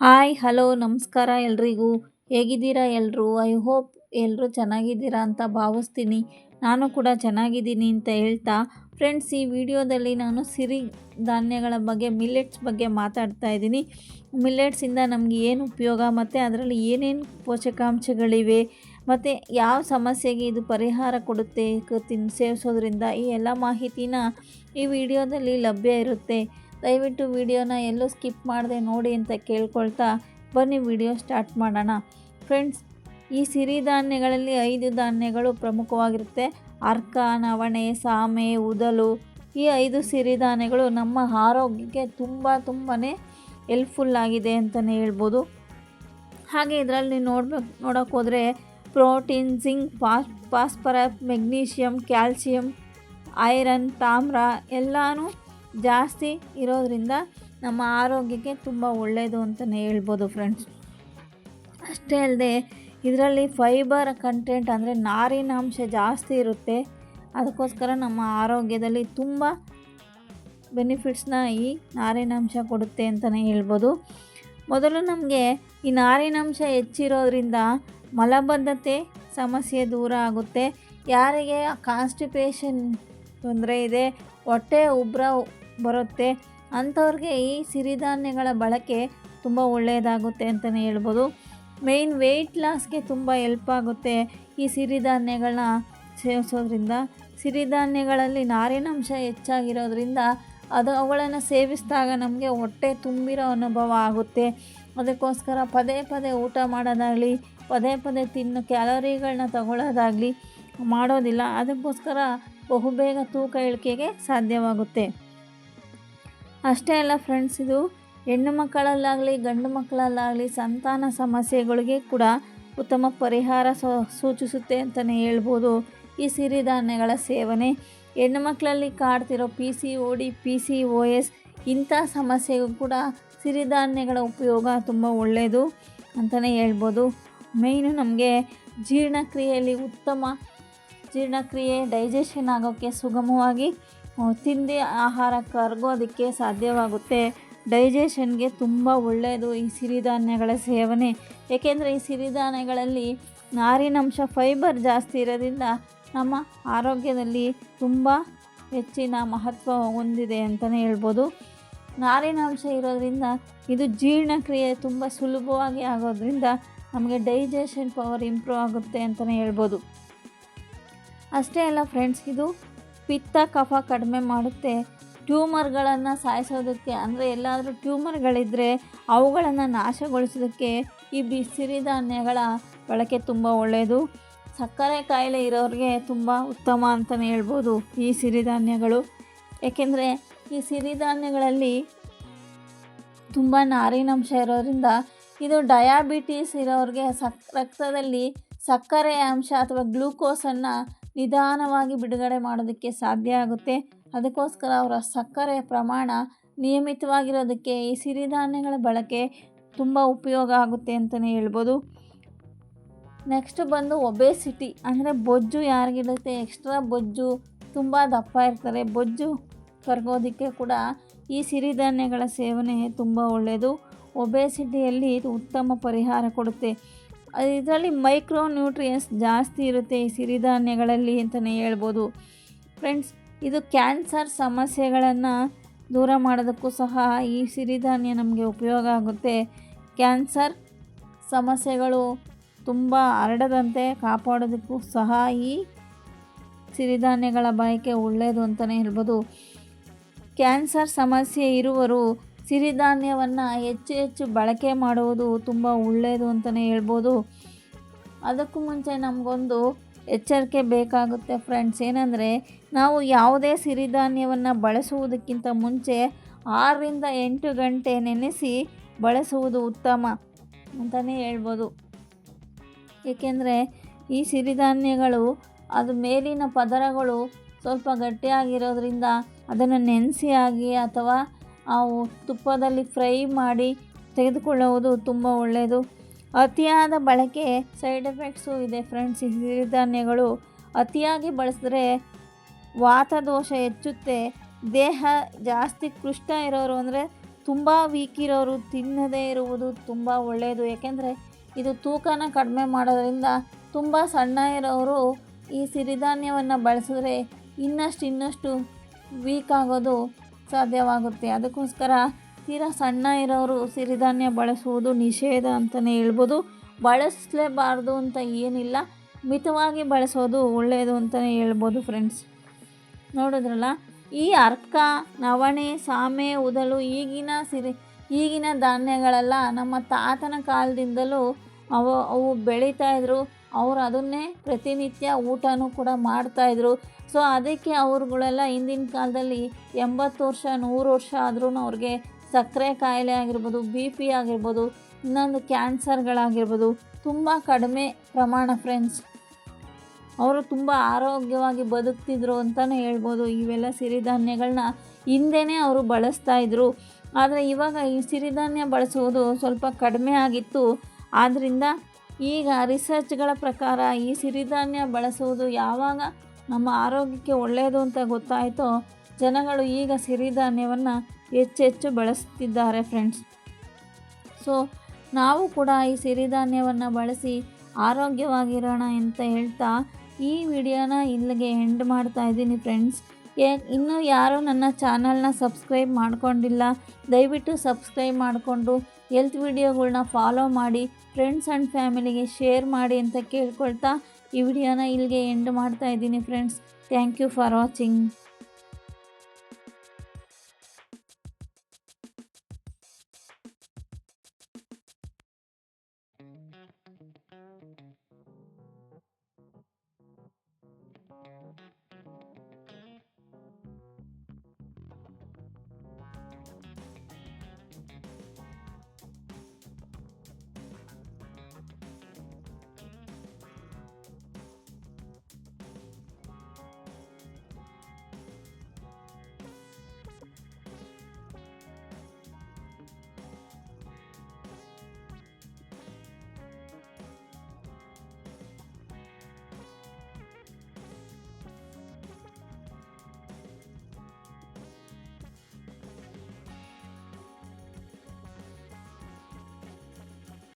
Hi hello ನಮಸ್ಕಾರ ಎಲ್ರಿಗೂ. ಹೇಗಿದ್ದೀರಾ ಎಲ್ಲರೂ? ಐ ಹೋಪ್ ಎಲ್ಲರೂ ಚೆನ್ನಾಗಿದ್ದೀರಾ ಅಂತ ಭಾವಿಸ್ತೀನಿ. ನಾನು ಕೂಡ ಚೆನ್ನಾಗಿದ್ದೀನಿ ಅಂತ ಹೇಳ್ತಾ ಫ್ರೆಂಡ್ಸ್, ಈ ವಿಡಿಯೋದಲ್ಲಿ ನಾನು ಸಿರಿ ಧಾನ್ಯಗಳ ಬಗ್ಗೆ, ಮಿಲ್ಲೆಟ್ಸ್ ಬಗ್ಗೆ ಮಾತಾಡ್ತಾ ಇದ್ದೀನಿ. ಮಿಲ್ಲೆಟ್ಸಿಂದ ನಮಗೆ ಏನು ಉಪಯೋಗ ಮತ್ತು ಅದರಲ್ಲಿ ಏನೇನು ಪೋಷಕಾಂಶಗಳಿವೆ ಮತ್ತು ಯಾವ ಸಮಸ್ಯೆಗೆ ಇದು ಪರಿಹಾರ ಕೊಡುತ್ತೆ ಸೇವಿಸೋದ್ರಿಂದ, ಈ ಎಲ್ಲ ಮಾಹಿತಿನ ಈ ವಿಡಿಯೋದಲ್ಲಿ ಲಭ್ಯ ಇರುತ್ತೆ. ದಯವಿಟ್ಟು ವಿಡಿಯೋನ ಎಲ್ಲೂ ಸ್ಕಿಪ್ ಮಾಡದೆ ನೋಡಿ ಅಂತ ಕೇಳ್ಕೊಳ್ತಾ ಬನ್ನಿ ವಿಡಿಯೋ ಸ್ಟಾರ್ಟ್ ಮಾಡೋಣ. ಫ್ರೆಂಡ್ಸ್, ಈ ಸಿರಿಧಾನ್ಯಗಳಲ್ಲಿ 5 ಧಾನ್ಯಗಳು ಪ್ರಮುಖವಾಗಿರುತ್ತೆ. ಅರ್ಕ, ನವಣೆ, ಸಾಮೆ, ಉದಲು. ಈ 5 ಸಿರಿಧಾನ್ಯಗಳು ನಮ್ಮ ಆರೋಗ್ಯಕ್ಕೆ ತುಂಬಾ ಹೆಲ್ಪ್ಫುಲ್ ಆಗಿದೆ ಅಂತಲೇ ಹೇಳ್ಬೋದು. ಹಾಗೆ ಇದರಲ್ಲಿ ನೋಡೋಕೆ ಹೋದರೆ protein, zinc, phosphorus, magnesium, calcium, iron, ತಾಮ್ರ ಎಲ್ಲನೂ ಜಾಸ್ತಿ ಇರೋದ್ರಿಂದ ನಮ್ಮ ಆರೋಗ್ಯಕ್ಕೆ ತುಂಬ ಒಳ್ಳೆಯದು ಅಂತಲೇ ಹೇಳ್ಬೋದು ಫ್ರೆಂಡ್ಸ್. ಅಷ್ಟೇ ಅಲ್ಲದೆ ಇದರಲ್ಲಿ ಫೈಬರ್ ಕಂಟೆಂಟ್ ಅಂದರೆ ನಾರಿನಾಂಶ ಜಾಸ್ತಿ ಇರುತ್ತೆ. ಅದಕ್ಕೋಸ್ಕರ ನಮ್ಮ ಆರೋಗ್ಯದಲ್ಲಿ ತುಂಬ ಬೆನಿಫಿಟ್ಸ್ನ ಈ ನಾರಿನಾಂಶ ಕೊಡುತ್ತೆ ಅಂತಲೇ ಹೇಳ್ಬೋದು. ಮೊದಲು ನಮಗೆ ಈ ನಾರಿನಾಂಶ ಹೆಚ್ಚಿರೋದ್ರಿಂದ ಮಲಬದ್ಧತೆ ಸಮಸ್ಯೆ ದೂರ ಆಗುತ್ತೆ. ಯಾರಿಗೆ ಕಾನ್ಸ್ಟಿಪೇಷನ್ ತೊಂದರೆ ಇದೆ, ಹೊಟ್ಟೆ ಉಬ್ಬರ ಬರುತ್ತೆ, ಅಂಥವ್ರಿಗೆ ಈ ಸಿರಿಧಾನ್ಯಗಳ ಬಳಕೆ ತುಂಬ ಒಳ್ಳೆಯದಾಗುತ್ತೆ ಅಂತಲೇ ಹೇಳ್ಬೋದು. ಮೇಯ್ನ್ ವೆಯ್ಟ್ ಲಾಸ್ಗೆ ತುಂಬ ಹೆಲ್ಪ್ ಆಗುತ್ತೆ ಈ ಸಿರಿಧಾನ್ಯಗಳನ್ನ ಸೇವಿಸೋದ್ರಿಂದ. ಸಿರಿಧಾನ್ಯಗಳಲ್ಲಿ ನಾರಿನಾಂಶ ಹೆಚ್ಚಾಗಿರೋದ್ರಿಂದ ಅವುಗಳನ್ನು ಸೇವಿಸಿದಾಗ ನಮಗೆ ಹೊಟ್ಟೆ ತುಂಬಿರೋ ಅನುಭವ ಆಗುತ್ತೆ. ಅದಕ್ಕೋಸ್ಕರ ಪದೇ ಪದೇ ಊಟ ಮಾಡೋದಾಗಲಿ, ಪದೇ ಪದೇ ಕ್ಯಾಲೋರಿಗಳನ್ನ ತಗೊಳ್ಳೋದಾಗಲಿ ಮಾಡೋದಿಲ್ಲ. ಅದಕ್ಕೋಸ್ಕರ ಬಹುಬೇಗ ತೂಕ ಇಳಿಕೆಗೆ ಸಾಧ್ಯವಾಗುತ್ತೆ. ಅಷ್ಟೇ ಅಲ್ಲ ಫ್ರೆಂಡ್ಸ್, ಇದು ಹೆಣ್ಣು ಮಕ್ಕಳಲ್ಲಾಗಲಿ ಗಂಡು ಮಕ್ಕಳಲ್ಲಾಗಲಿ ಸಂತಾನ ಸಮಸ್ಯೆಗಳಿಗೆ ಕೂಡ ಉತ್ತಮ ಪರಿಹಾರ ಸೂಚಿಸುತ್ತೆ ಅಂತಲೇ ಹೇಳ್ಬೋದು ಈ ಸಿರಿಧಾನ್ಯಗಳ ಸೇವನೆ. ಹೆಣ್ಣು ಮಕ್ಕಳಲ್ಲಿ ಕಾಡ್ತಿರೋ PCOD, PCOS ಇಂಥ ಸಮಸ್ಯೆಗೂ ಕೂಡ ಸಿರಿಧಾನ್ಯಗಳ ಉಪಯೋಗ ತುಂಬ ಒಳ್ಳೆಯದು ಅಂತಲೇ ಹೇಳ್ಬೋದು. ಮೇಯ್ನು ನಮಗೆ ಜೀರ್ಣಕ್ರಿಯೆಯಲ್ಲಿ ಉತ್ತಮ ಜೀರ್ಣಕ್ರಿಯೆ, ಡೈಜೆಷನ್ ಆಗೋಕ್ಕೆ ಸುಗಮವಾಗಿ ತಿಂದು ಆಹಾರ ಕರಗೋದಕ್ಕೆ ಸಾಧ್ಯವಾಗುತ್ತೆ. ಡೈಜೆಷನ್ಗೆ ತುಂಬ ಒಳ್ಳೆಯದು ಈ ಸಿರಿಧಾನ್ಯಗಳ ಸೇವನೆ. ಏಕೆಂದರೆ ಈ ಸಿರಿಧಾನ್ಯಗಳಲ್ಲಿ ನಾರಿನಾಂಶ, ಫೈಬರ್ ಜಾಸ್ತಿ ಇರೋದ್ರಿಂದ ನಮ್ಮ ಆರೋಗ್ಯದಲ್ಲಿ ತುಂಬ ಹೆಚ್ಚಿನ ಮಹತ್ವ ಹೊಂದಿದೆ ಅಂತಲೇ ಹೇಳ್ಬೋದು. ನಾರಿನಾಂಶ ಇರೋದ್ರಿಂದ ಇದು ಜೀರ್ಣಕ್ರಿಯೆ ತುಂಬ ಸುಲಭವಾಗಿ ಆಗೋದ್ರಿಂದ ನಮಗೆ ಡೈಜೆಷನ್ ಪವರ್ ಇಂಪ್ರೂವ್ ಆಗುತ್ತೆ ಅಂತಲೇ ಹೇಳ್ಬೋದು. ಅಷ್ಟೇ ಅಲ್ಲ ಫ್ರೆಂಡ್ಸ್, ಇದು ಪಿತ್ತ, ಕಫ ಕಡಿಮೆ ಮಾಡುತ್ತೆ. ಟ್ಯೂಮರ್ಗಳನ್ನು ಸಾಯಿಸೋದಕ್ಕೆ, ಅಂದರೆ ಎಲ್ಲಾದರೂ ಟ್ಯೂಮರ್ಗಳಿದ್ದರೆ ಅವುಗಳನ್ನು ನಾಶಗೊಳಿಸೋದಕ್ಕೆ ಈ ಸಿರಿಧಾನ್ಯಗಳ ಬಳಕೆ ತುಂಬ ಒಳ್ಳೆಯದು. ಸಕ್ಕರೆ ಕಾಯಿಲೆ ಇರೋರಿಗೆ ತುಂಬ ಉತ್ತಮ ಅಂತಲೇ ಹೇಳ್ಬೋದು ಈ ಸಿರಿಧಾನ್ಯಗಳು. ಏಕೆಂದರೆ ಈ ಸಿರಿಧಾನ್ಯಗಳಲ್ಲಿ ತುಂಬ ನಾರಿನಾಂಶ ಇರೋದ್ರಿಂದ ಇದು ಡಯಾಬಿಟೀಸ್ ಇರೋರಿಗೆ ರಕ್ತದಲ್ಲಿ ಸಕ್ಕರೆ ಅಂಶ ಅಥವಾ ಗ್ಲೂಕೋಸನ್ನು ನಿಧಾನವಾಗಿ ಬಿಡುಗಡೆ ಮಾಡೋದಕ್ಕೆ ಸಾಧ್ಯ ಆಗುತ್ತೆ. ಅದಕ್ಕೋಸ್ಕರ ಅವರ ಸಕ್ಕರೆ ಪ್ರಮಾಣ ನಿಯಮಿತವಾಗಿರೋದಕ್ಕೆ ಈ ಸಿರಿಧಾನ್ಯಗಳ ಬಳಕೆ ತುಂಬ ಉಪಯೋಗ ಆಗುತ್ತೆ ಅಂತಲೇ ಹೇಳ್ಬೋದು. ನೆಕ್ಸ್ಟ್ ಬಂದು ಒಬೇಸಿಟಿ, ಅಂದರೆ ಬೊಜ್ಜು ಯಾರಿಗಿರುತ್ತೆ, ಎಕ್ಸ್ಟ್ರಾ ಬೊಜ್ಜು, ತುಂಬ ದಪ್ಪ ಇರ್ತಾರೆ, ಬೊಜ್ಜು ಕರಗೋದಕ್ಕೆ ಕೂಡ ಈ ಸಿರಿಧಾನ್ಯಗಳ ಸೇವನೆ ತುಂಬ ಒಳ್ಳೆಯದು. ಒಬೇಸಿಟಿಯಲ್ಲಿ ಇದು ಉತ್ತಮ ಪರಿಹಾರ ಕೊಡುತ್ತೆ. ಇದರಲ್ಲಿ ಮೈಕ್ರೋ ನ್ಯೂಟ್ರಿಯೆಂಟ್ಸ್ ಜಾಸ್ತಿ ಇರುತ್ತೆ ಈ ಸಿರಿಧಾನ್ಯಗಳಲ್ಲಿ ಅಂತಲೇ ಹೇಳ್ಬೋದು. ಫ್ರೆಂಡ್ಸ್, ಇದು ಕ್ಯಾನ್ಸರ್ ಸಮಸ್ಯೆಗಳನ್ನು ದೂರ ಮಾಡೋದಕ್ಕೂ ಸಹ ಈ ಸಿರಿಧಾನ್ಯ ನಮಗೆ ಉಪಯೋಗ ಆಗುತ್ತೆ. ಕ್ಯಾನ್ಸರ್ ಸಮಸ್ಯೆಗಳು ತುಂಬ ಹರಡದಂತೆ ಕಾಪಾಡೋದಕ್ಕೂ ಸಹ ಈ ಸಿರಿಧಾನ್ಯಗಳ ಬಳಕೆ ಒಳ್ಳೆಯದು ಅಂತಲೇ ಹೇಳ್ಬೋದು. ಕ್ಯಾನ್ಸರ್ ಸಮಸ್ಯೆ ಇರುವರು ಸಿರಿಧಾನ್ಯವನ್ನು ಹೆಚ್ಚು ಬಳಕೆ ಮಾಡುವುದು ತುಂಬ ಒಳ್ಳೆಯದು ಅಂತಲೇ ಹೇಳ್ಬೋದು. ಅದಕ್ಕೂ ಮುಂಚೆ ನಮಗೊಂದು ಎಚ್ಚರಿಕೆ ಬೇಕಾಗುತ್ತೆ ಫ್ರೆಂಡ್ಸ್. ಏನಂದರೆ, ನಾವು ಯಾವುದೇ ಸಿರಿಧಾನ್ಯವನ್ನು ಬಳಸುವುದಕ್ಕಿಂತ ಮುಂಚೆ 6 ರಿಂದ 8 ಗಂಟೆ ನೆನೆಸಿ ಬಳಸುವುದು ಉತ್ತಮ ಅಂತಲೇ ಹೇಳ್ಬೋದು. ಏಕೆಂದರೆ ಈ ಸಿರಿಧಾನ್ಯಗಳು ಅದು ಮೇಲಿನ ಪದರಗಳು ಸ್ವಲ್ಪ ಗಟ್ಟಿಯಾಗಿರೋದ್ರಿಂದ ಅದನ್ನು ನೆನೆಸಿ ಆಗಿ ಅಥವಾ ತುಪ್ಪದಲ್ಲಿ ಫ್ರೈ ಮಾಡಿ ತೆಗೆದುಕೊಳ್ಳುವುದು ತುಂಬ ಒಳ್ಳೆಯದು. ಅತಿಯಾದ ಬಳಕೆ ಸೈಡ್ ಎಫೆಕ್ಟ್ಸು ಇದೆ ಫ್ರೆಂಡ್ಸ್. ಈ ಸಿರಿಧಾನ್ಯಗಳು ಅತಿಯಾಗಿ ಬಳಸಿದ್ರೆ ವಾತದೋಷ ಹೆಚ್ಚುತ್ತೆ. ದೇಹ ಜಾಸ್ತಿ ಕೃಷ್ಣ ಇರೋರು ಅಂದರೆ ತುಂಬ ವೀಕ್ ಇರೋರು ತಿನ್ನದೇ ಇರುವುದು ತುಂಬ ಒಳ್ಳೆಯದು. ಏಕೆಂದರೆ ಇದು ತೂಕನ ಕಡಿಮೆ ಮಾಡೋದ್ರಿಂದ ತುಂಬ ಸಣ್ಣ ಇರೋರು ಈ ಸಿರಿಧಾನ್ಯವನ್ನು ಬಳಸಿದ್ರೆ ಇನ್ನಷ್ಟು ವೀಕ್ ಆಗೋದು ಸಾಧ್ಯವಾಗುತ್ತೆ. ಅದಕ್ಕೋಸ್ಕರ ತೀರಾ ಸಣ್ಣ ಇರೋರು ಸಿರಿಧಾನ್ಯ ಬಳಸುವುದು ನಿಷೇಧ ಅಂತಲೇ ಹೇಳ್ಬೋದು. ಬಳಸಲೇಬಾರ್ದು ಅಂತ ಏನಿಲ್ಲ, ಮಿತವಾಗಿ ಬಳಸೋದು ಒಳ್ಳೆಯದು ಅಂತಲೇ ಹೇಳ್ಬೋದು ಫ್ರೆಂಡ್ಸ್. ನೋಡಿದ್ರಲ್ಲ, ಈ ಅರ್ಕ, ನವಣೆ, ಸಾಮೆ, ಉದಲು ಈಗಿನ ಧಾನ್ಯಗಳೆಲ್ಲ ನಮ್ಮ ತಾತನ ಕಾಲದಿಂದಲೂ ಅವು ಬೆಳೀತಾಯಿದ್ರು. ಅವರು ಅದನ್ನೇ ಪ್ರತಿನಿತ್ಯ ಊಟನೂ ಕೂಡ ಮಾಡ್ತಾಯಿದ್ರು. ಸೊ ಅದಕ್ಕೆ ಅವ್ರುಗಳೆಲ್ಲ ಹಿಂದಿನ ಕಾಲದಲ್ಲಿ 80 ವರ್ಷ 100 ವರ್ಷ ಆದ್ರೂ ಅವ್ರಿಗೆ ಸಕ್ಕರೆ ಕಾಯಿಲೆ ಆಗಿರ್ಬೋದು, BP ಆಗಿರ್ಬೋದು, ಇನ್ನೊಂದು ಕ್ಯಾನ್ಸರ್ಗಳಾಗಿರ್ಬೋದು ತುಂಬ ಕಡಿಮೆ ಪ್ರಮಾಣ ಫ್ರೆಂಡ್ಸ್. ಅವರು ತುಂಬ ಆರೋಗ್ಯವಾಗಿ ಬದುಕ್ತಿದ್ರು ಅಂತಲೇ ಹೇಳ್ಬೋದು. ಇವೆಲ್ಲ ಸಿರಿಧಾನ್ಯಗಳನ್ನ ಹಿಂದೆಯೇ ಅವರು ಬಳಸ್ತಾಯಿದ್ರು. ಆದರೆ ಇವಾಗ ಈ ಸಿರಿಧಾನ್ಯ ಬಳಸುವುದು ಸ್ವಲ್ಪ ಕಡಿಮೆ ಆಗಿತ್ತು. ಆದ್ದರಿಂದ ಈಗ ರಿಸರ್ಚ್ಗಳ ಪ್ರಕಾರ ಈ ಸಿರಿಧಾನ್ಯ ಬಳಸುವುದು ಯಾವಾಗ ನಮ್ಮ ಆರೋಗ್ಯಕ್ಕೆ ಒಳ್ಳೆಯದು ಅಂತ ಗೊತ್ತಾಯಿತೋ ಜನಗಳು ಈಗ ಸಿರಿಧಾನ್ಯವನ್ನು ಹೆಚ್ಚೆಚ್ಚು ಬಳಸ್ತಿದ್ದಾರೆ ಫ್ರೆಂಡ್ಸ್. ಸೊ ನಾವು ಕೂಡ ಈ ಸಿರಿಧಾನ್ಯವನ್ನು ಬಳಸಿ ಆರೋಗ್ಯವಾಗಿರೋಣ ಅಂತ ಹೇಳ್ತಾ ಈ ವಿಡಿಯೋನ ಇಲ್ಲಿಗೆ ಎಂಡ್ ಮಾಡ್ತಾ ಇದ್ದೀನಿ ಫ್ರೆಂಡ್ಸ್. ಇನ್ನೂ ಯಾರು ನನ್ನ ಚಾನಲ್ನ ಸಬ್ಸ್ಕ್ರೈಬ್ ಮಾಡ್ಕೊಂಡಿಲ್ಲ, ದಯವಿಟ್ಟು ಸಬ್ಸ್ಕ್ರೈಬ್ ಮಾಡಿಕೊಂಡು ಹೆಲ್ತ್ ವಿಡಿಯೋಗಳ್ನ ಫಾಲೋ ಮಾಡಿ, ಫ್ರೆಂಡ್ಸ್ ಆ್ಯಂಡ್ ಫ್ಯಾಮಿಲಿಗೆ ಶೇರ್ ಮಾಡಿ ಅಂತ ಕೇಳ್ಕೊಳ್ತಾ ಈ ವಿಡಿಯೋನ ಇಲ್ಲಿಗೆ ಎಂಡ್ ಮಾಡ್ತಾ ಇದ್ದೀನಿ friends. Thank you for watching.